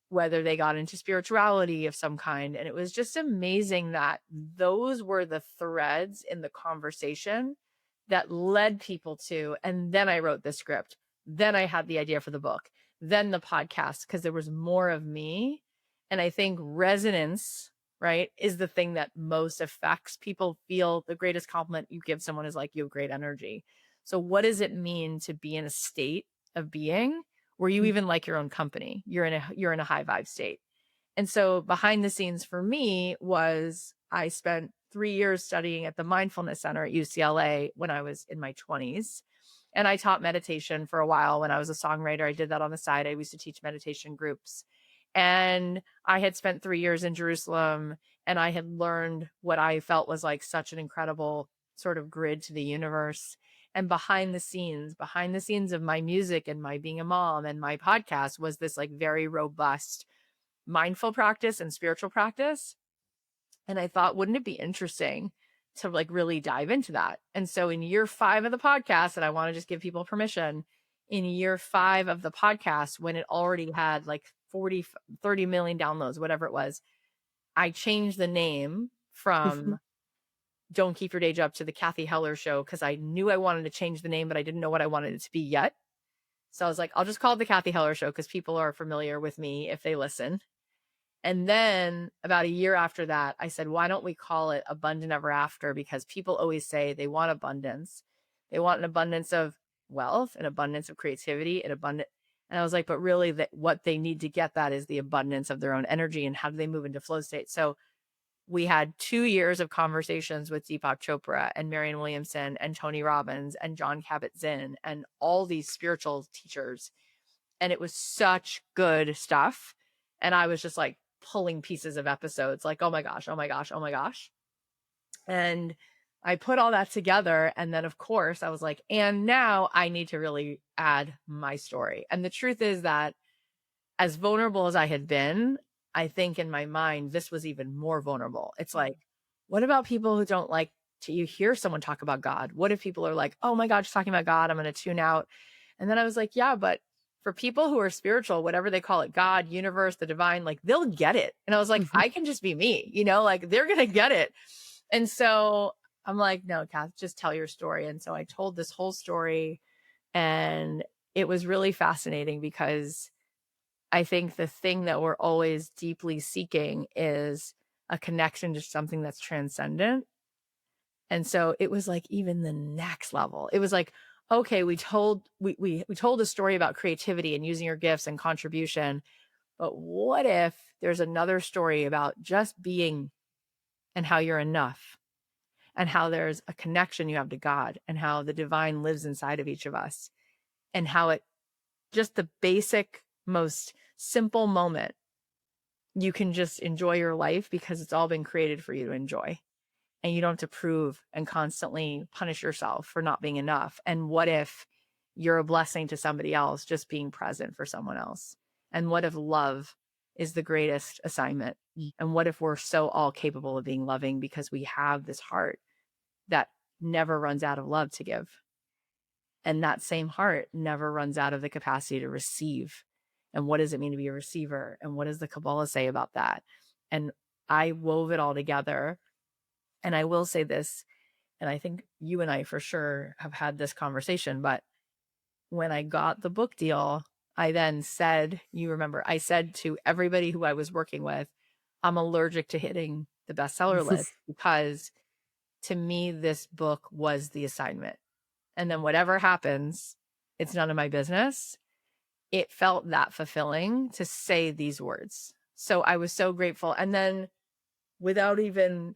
whether they got into spirituality of some kind. And it was just amazing that those were the threads in the conversation that led people to. And then I wrote the script. Then I had the idea for the book, then the podcast, because there was more of me. And I think resonance, right, is the thing that most affects people. Feel the greatest compliment you give someone is like, you have great energy. So what does it mean to be in a state of being where you Mm. even like your own company? You're in a high vibe state. And so behind the scenes for me was I spent 3 years studying at the Mindfulness Center at UCLA when I was in my 20s. And I taught meditation for a while when I was a songwriter. I did that on the side. I used to teach meditation groups. And I had spent 3 years in Jerusalem, and I had learned what I felt was like such an incredible sort of grid to the universe. And behind the scenes of my music and my being a mom and my podcast was this like very robust mindful practice and spiritual practice. And I thought, wouldn't it be interesting to like really dive into that? And so in year 5 of the podcast, and I want to just give people permission, in year 5 of the podcast, when it already had like 40, 30 million downloads, whatever it was, I changed the name from Don't Keep Your Day Job to the Cathy Heller Show, because I knew I wanted to change the name, but I didn't know what I wanted it to be yet. So I was like, I'll just call it the Cathy Heller Show because people are familiar with me if they listen. And then about a year after that, I said, why don't we call it Abundant Ever After? Because people always say they want abundance. They want an abundance of wealth, an abundance of creativity, an abundant. And I was like, but really what they need to get that is the abundance of their own energy and how do they move into flow state. So we had 2 years of conversations with Deepak Chopra and Marianne Williamson and Tony Robbins and John Kabat-Zinn and all these spiritual teachers. And it was such good stuff. And I was just like pulling pieces of episodes like, oh my gosh, oh my gosh, oh my gosh. And I put all that together. And then, of course, I was like, and now I need to really add my story. And the truth is that as vulnerable as I had been, I think in my mind, this was even more vulnerable. It's like, what about people who don't like to you hear someone talk about God? What if people are like, oh my God, she's talking about God, I'm going to tune out. And then I was like, yeah, but for people who are spiritual, whatever they call it, God, universe, the divine, like they'll get it. And I was like, I can just be me, like they're going to get it. And so I'm like, no, Kath, just tell your story. And so I told this whole story, and it was really fascinating because I think the thing that we're always deeply seeking is a connection to something that's transcendent. And so it was like even the next level. It was like, okay, we told a story about creativity and using your gifts and contribution, but what if there's another story about just being and how you're enough and how there's a connection you have to God and how the divine lives inside of each of us and how it just the basic, most simple moment you can just enjoy your life because it's all been created for you to enjoy. And you don't have to prove and constantly punish yourself for not being enough. And what if you're a blessing to somebody else, just being present for someone else? And what if love is the greatest assignment? And what if we're so all capable of being loving because we have this heart that never runs out of love to give? And that same heart never runs out of the capacity to receive. And what does it mean to be a receiver? And what does the Kabbalah say about that? And I wove it all together. And I will say this, and I think you and I for sure have had this conversation, but when I got the book deal, I then said, you remember, I said to everybody who I was working with, I'm allergic to hitting the bestseller list because to me, this book was the assignment. And then whatever happens, it's none of my business. It felt that fulfilling to say these words. So I was so grateful. And then without even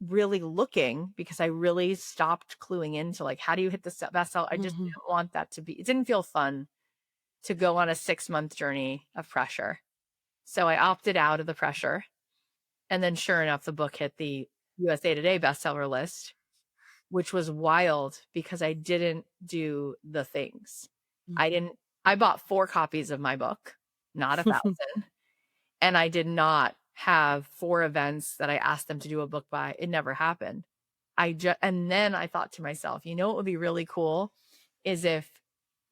really looking, because I really stopped cluing into like, how do you hit the bestseller? I just didn't want that to be, it didn't feel fun to go on a 6-month journey of pressure. So I opted out of the pressure. And then sure enough, the book hit the USA Today bestseller list, which was wild because I didn't do the things. I bought 4 copies of my book, not 1,000. And I did not have 4 events that I asked them to do a book by. It never happened. And then I thought to myself, what would be really cool is if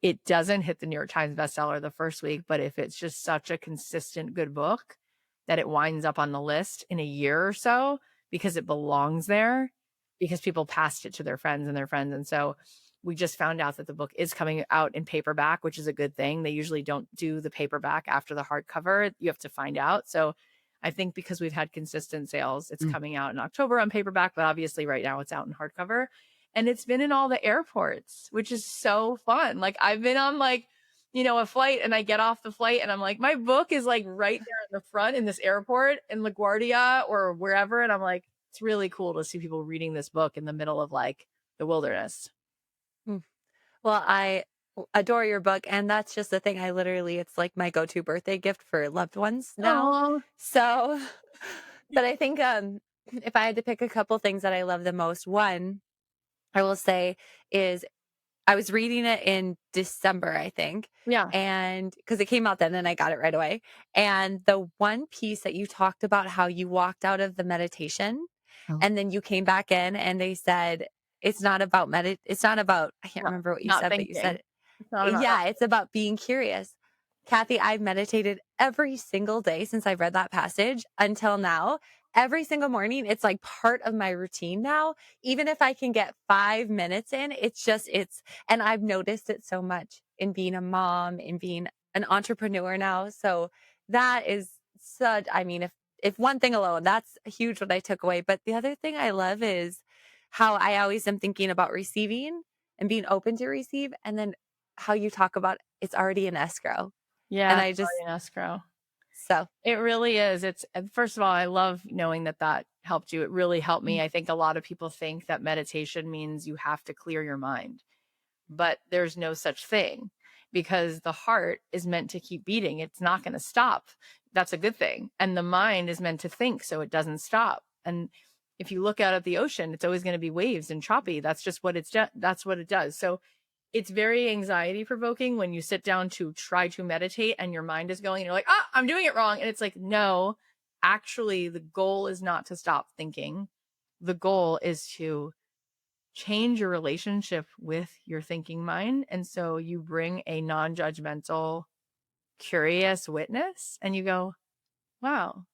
it doesn't hit the New York Times bestseller the first week, but if it's just such a consistent good book that it winds up on the list in a year or so because it belongs there, because people passed it to their friends and their friends. And so we just found out that the book is coming out in paperback, which is a good thing. They usually don't do the paperback after the hardcover. You have to find out. So I think because we've had consistent sales, it's coming out in October on paperback, but obviously right now it's out in hardcover. And it's been in all the airports, which is so fun. Like I've been on a flight and I get off the flight and I'm like, my book is like right there in the front in this airport in LaGuardia or wherever. And I'm like, it's really cool to see people reading this book in the middle of like the wilderness. Well, I adore your book, and that's just the thing. It's like my go-to birthday gift for loved ones now. Oh, So, but I think if I had to pick a couple things that I love the most, one I will say is I was reading it in December, I think, Yeah. and because it came out then and I got it right away. And the one piece that you talked about how you walked out of the meditation Oh. and then you came back in and they said, it's not about, I can't Not remember what you not said, but you thinking. said, It's not about not yeah, it's about being curious. Kathy, I've meditated every single day since I've read that passage until now. Every single morning, it's like part of my routine now. Even if I can get 5 minutes in, and I've noticed it so much in being a mom, in being an entrepreneur now. So that is I mean, if one thing alone, that's huge what I took away. But the other thing I love is how I always am thinking about receiving and being open to receive. And then how you talk about it's already in escrow. And Yeah, I sorry just in escrow. so It really is. It's first of all, I love knowing that that helped you. It really helped mm, me. I think a lot of people think that meditation means you have to clear your mind, but there's no such thing because the heart is meant to keep beating. It's not going to stop. That's a good thing. And the mind is meant to think so it doesn't stop. And if you look out at the ocean, it's always going to be waves and choppy. That's just what that's what it does. So it's very anxiety provoking when you sit down to try to meditate and your mind is going, you're like, ah, I'm doing it wrong. And it's like, no, actually, the goal is not to stop thinking. The goal is to change your relationship with your thinking mind. And so you bring a non judgmental, curious witness and you go, wow,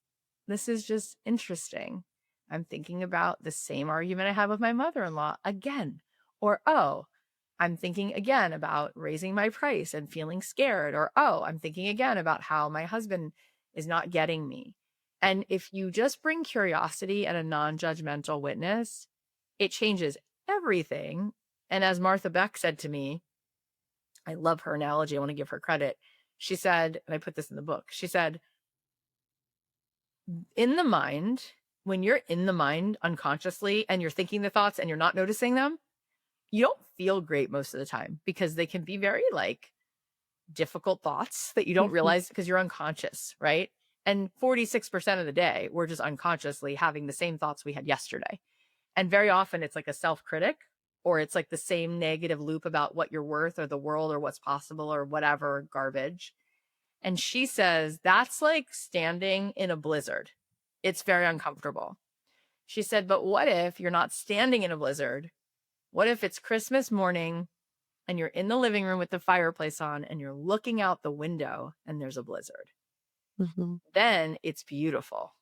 this is just interesting. I'm thinking about the same argument I had with my mother in law again. Or, oh, I'm thinking again about raising my price and feeling scared. Or, oh, I'm thinking again about how my husband is not getting me. And if you just bring curiosity and a non judgmental witness, it changes everything. And as Martha Beck said to me, I love her analogy. I want to give her credit. She said, and I put this in the book, she said, in the mind, when you're in the mind unconsciously and you're thinking the thoughts and you're not noticing them, you don't feel great most of the time because they can be very like difficult thoughts that you don't mhm, realize because you're unconscious, right? And 46% of the day, we're just unconsciously having the same thoughts we had yesterday. And very often it's like a self critic or it's like the same negative loop about what you're worth or the world or what's possible or whatever garbage. And she says that's like standing in a blizzard. It's very uncomfortable. She said, but what if you're not standing in a blizzard? What if it's Christmas morning and you're in the living room with the fireplace on and you're looking out the window and there's a blizzard? mhm, Then it's beautiful.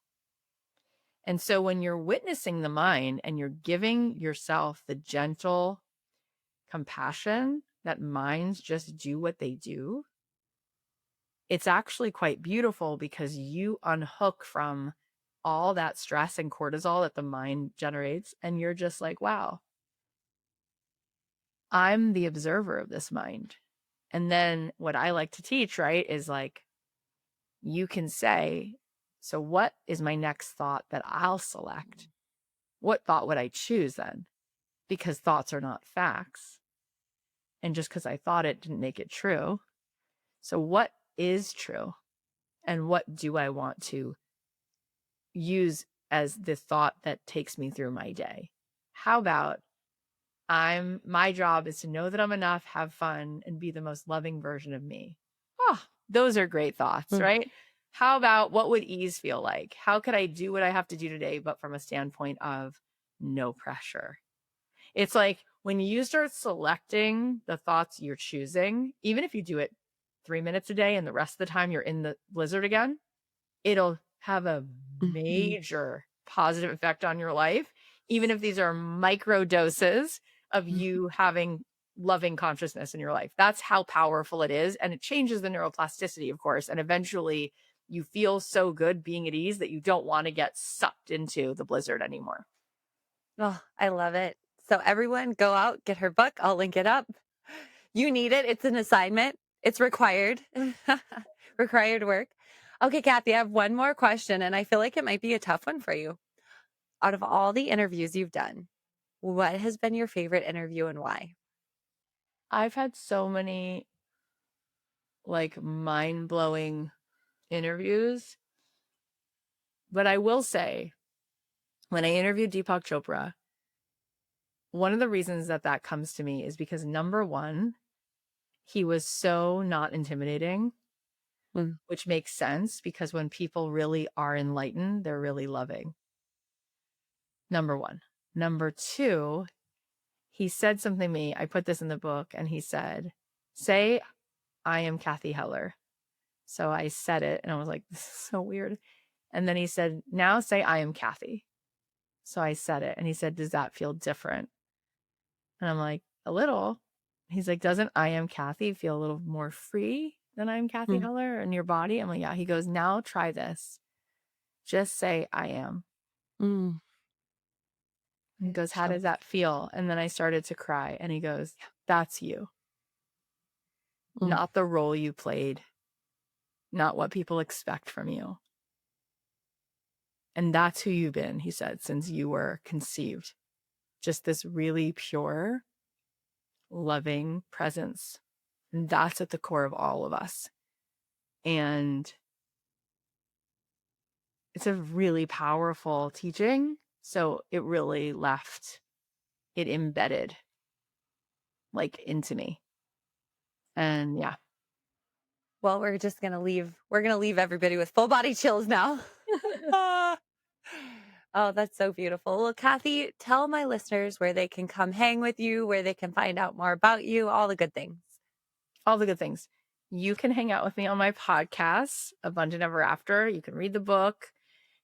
And so when you're witnessing the mind and you're giving yourself the gentle compassion that minds just do what they do, it's actually quite beautiful because you unhook from all that stress and cortisol that the mind generates. And you're just like, wow, I'm the observer of this mind. And then what I like to teach, right, is like, you can say, so what is my next thought that I'll select? What thought would I choose then? Because thoughts are not facts. And just because I thought it didn't make it true. So, what is true? And what do I want to use as the thought that takes me through my day? How about my job is to know that I'm enough, have fun, and be the most loving version of me. Oh, those are great thoughts, mm, right? How about what would ease feel like? How could I do what I have to do today, but from a standpoint of no pressure? It's like when you start selecting the thoughts you're choosing, even if you do it 3 minutes a day and the rest of the time you're in the blizzard again, it'll have a mhm. major positive effect on your life, even if these are micro doses of Mhm. you having loving consciousness in your life. That's how powerful it is. And it changes the neuroplasticity, of course. And eventually you feel so good being at ease that you don't want to get sucked into the blizzard anymore. Oh, I love it. So everyone go out, get her book. I'll link it up. You need it. It's an assignment. It's required. Required work. Okay, Kathy, I have one more question, and I feel like it might be a tough one for you. Out of all the interviews you've done, what has been your favorite interview and why? I've had so many like mind blowing interviews, but I will say when I interviewed Deepak Chopra, one of the reasons that that comes to me is because number one, he was so not intimidating, Mm, which makes sense because when people really are enlightened, they're really loving. Number one. Number two, he said something to me. I put this in the book and he said, say, I am Cathy Heller. So I said it and I was like, this is so weird. And then he said, now say, I am Cathy. So I said it and he said, does that feel different? And I'm like, a little. He's like, doesn't I am Cathy feel a little more free than I am Cathy mm, Heller in your body? I'm like, yeah. He goes, now try this. Just say I am. mm. He goes, how Chills. does that feel? And then I started to cry. And he goes, that's you, Mm, not the role you played, not what people expect from you. And that's who you've been, he said, since you were conceived. Just this really pure, loving presence. And that's at the core of all of us. And it's a really powerful teaching. So it really left it embedded like into me. And yeah. well, we're gonna leave everybody with full body chills now. Ah. Oh, that's so beautiful. Well, Cathy, tell my listeners where they can come hang with you, where they can find out more about you, all the good things. All the good things. You can hang out with me on my podcast, Abundant Ever After. You can read the book.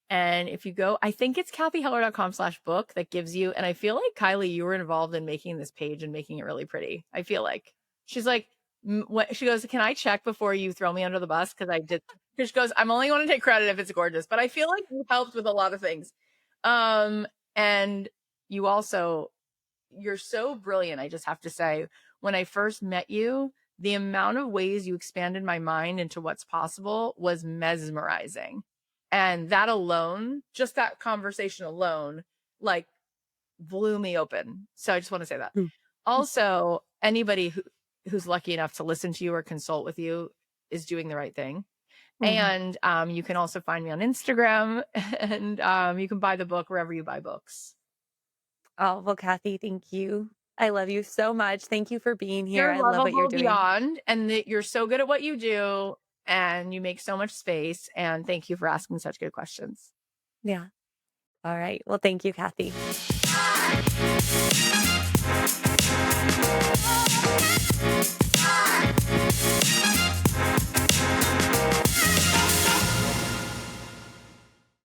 And if you go, I think it's cathyheller.com/book that gives you, and I feel like Kylie, you were involved in making this page and making it really pretty. I feel like she's like, what she goes, can I check before you throw me under the bus? Cause I did, because she goes, I'm only going to take credit if it's gorgeous, but I feel like you helped with a lot of things. And you also, you're so brilliant. I just have to say, when I first met you, the amount of ways you expanded my mind into what's possible was mesmerizing. And that alone, just that conversation alone, like blew me open. So I just want to say that. Mm, Also, anybody who's lucky enough to listen to you or consult with you is doing the right thing. mm. And you can also find me on Instagram and you can buy the book wherever you buy books. Oh, well, Cathy, thank you. I love you so much. Thank you for being here. You're I love what you're lovable doing. beyond, and that you're so good at what you do, and you make so much space. And thank you for asking such good questions. Yeah. All right. Well, thank you, Cathy.